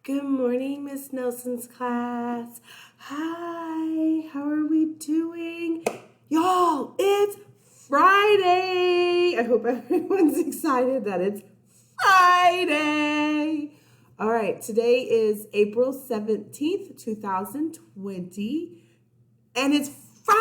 Good morning, Miss Nelson's class. Hi, how are we doing? Y'all, it's Friday. I hope everyone's excited that it's Friday. All right, today is April 17th, 2020, and it's Friday.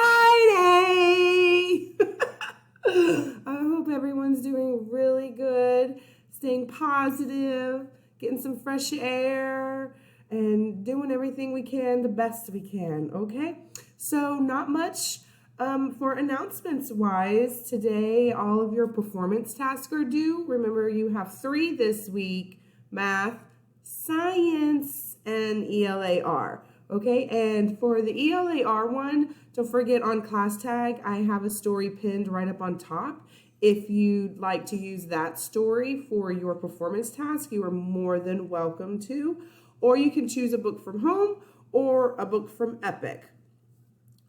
I hope everyone's doing really good, staying positive, getting some fresh air, and doing everything we can the best we can, okay? So not much for announcements wise. Today, all of your performance tasks are due. Remember, you have 3 this week: math, science, and ELAR. Okay, and for the ELAR one, don't forget on class tag, I have a story pinned right up on top. If you'd like to use that story for your performance task, you are more than welcome to. Or you can choose a book from home or a book from Epic.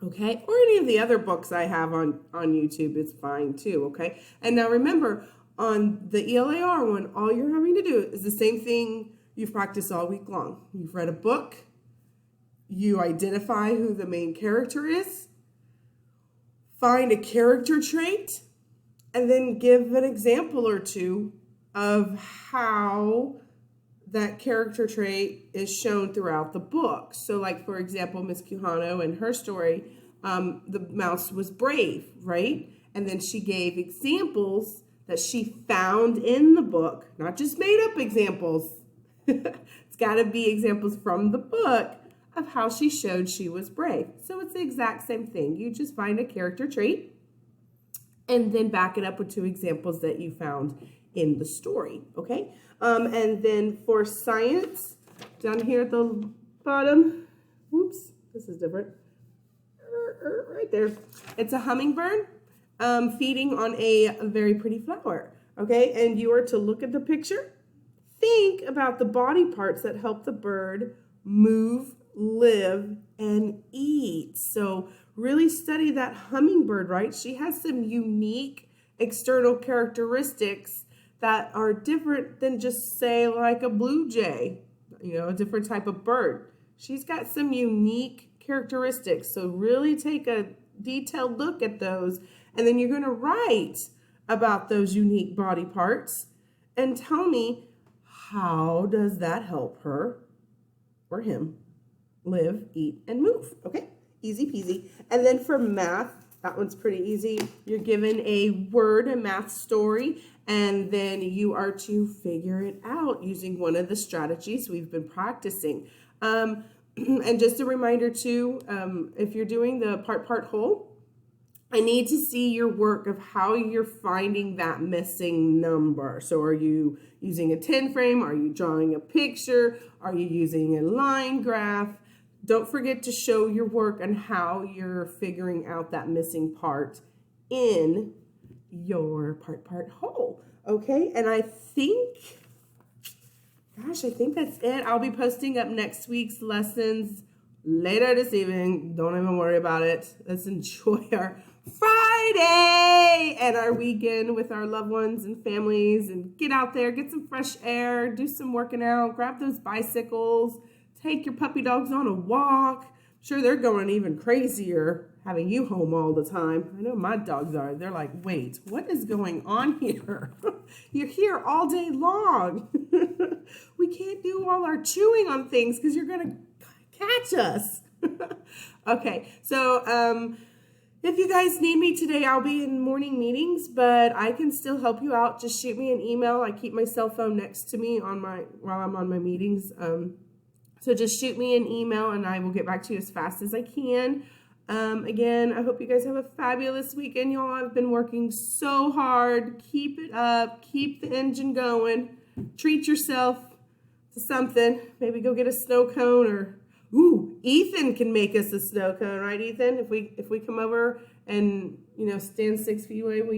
Okay, or any of the other books I have on YouTube, it's fine too, okay? And now remember, on the ELAR one, all you're having to do is the same thing you've practiced all week long. You've read a book, you identify who the main character is, find a character trait, and then give an example or two of how that character trait is shown throughout the book. So like, for example, Miss Quijano in her story, the mouse was brave, right? And then she gave examples that she found in the book, not just made up examples. It's got to be examples from the book of how she showed she was brave. So it's the exact same thing. You just find a character trait and then back it up with 2 examples that you found in the story, okay? And then for science, down here at the bottom, whoops, this is different, right there. It's a hummingbird feeding on a very pretty flower, okay? And you are to look at the picture, think about the body parts that help the bird move, live, and eat. So really study that hummingbird, right? She has some unique external characteristics that are different than just, say, like a blue jay, a different type of bird. She's got some unique characteristics. So really take a detailed look at those, and then you're going to write about those unique body parts and tell me, how does that help her or him live, eat, and move? Okay, easy peasy. And then for math, that one's pretty easy. You're given a word, a math story, and then you are to figure it out using one of the strategies we've been practicing. And just a reminder too, if you're doing the part whole, I need to see your work of how you're finding that missing number. So are you using a 10 frame? Are you drawing a picture? Are you using a line graph? Don't forget to show your work and how you're figuring out that missing part in your part whole. Okay, and I think that's it. I'll be posting up next week's lessons later this evening. Don't even worry about it. Let's enjoy our Friday and our weekend with our loved ones and families, and get out there, get some fresh air, do some working out, grab those bicycles, take your puppy dogs on a walk. I'm sure they're going even crazier having you home all the time. I know my dogs are. They're like, wait, what is going on here? You're here all day long. We can't do all our chewing on things because you're going to catch us. Okay, so if you guys need me today, I'll be in morning meetings, but I can still help you out. Just shoot me an email. I keep my cell phone next to me while I'm on my meetings. So just shoot me an email and I will get back to you as fast as I can. Again, I hope you guys have a fabulous weekend. Y'all, I've been working so hard. Keep it up. Keep the engine going. Treat yourself to something. Maybe go get a snow cone, or Ethan can make us a snow cone, right, Ethan? If we come over and stand 6 feet away, will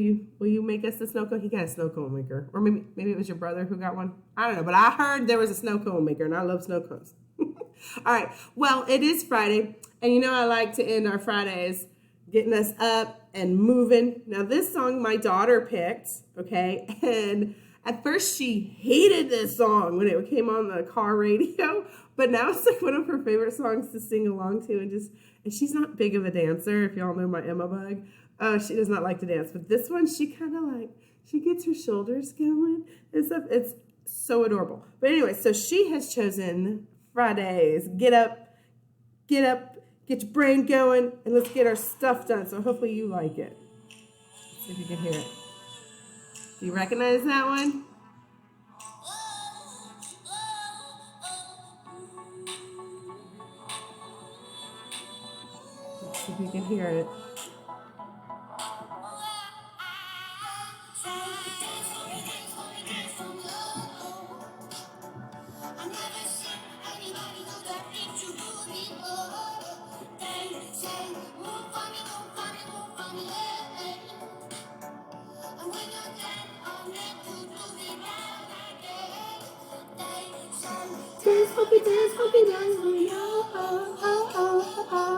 you make us a snow cone? He got a snow cone maker, or maybe it was your brother who got one. I don't know, but I heard there was a snow cone maker, and I love snow cones. All right, well, it is Friday, and I like to end our Fridays getting us up and moving. Now, this song my daughter picked, okay, and At first, she hated this song when it came on the car radio, but now it's like one of her favorite songs to sing along to. And she's not big of a dancer, if y'all know my Emma bug. She does not like to dance, but this one, she kind of like, she gets her shoulders going and stuff. It's so adorable. But anyway, so she has chosen Fridays. Get up, get your brain going, and let's get our stuff done. So hopefully you like it. Let's see if you can hear it. Do you recognize that one? Let's see if you can hear it. Dance, hoppy, dance, hoppy, dance, oh, oh, oh, oh, oh, oh.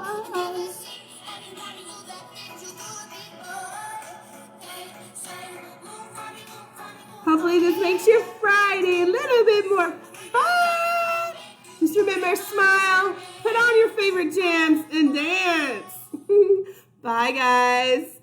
Hopefully this makes your Friday a little bit more fun. Just remember, smile, put on your favorite jams, and dance. Bye, guys.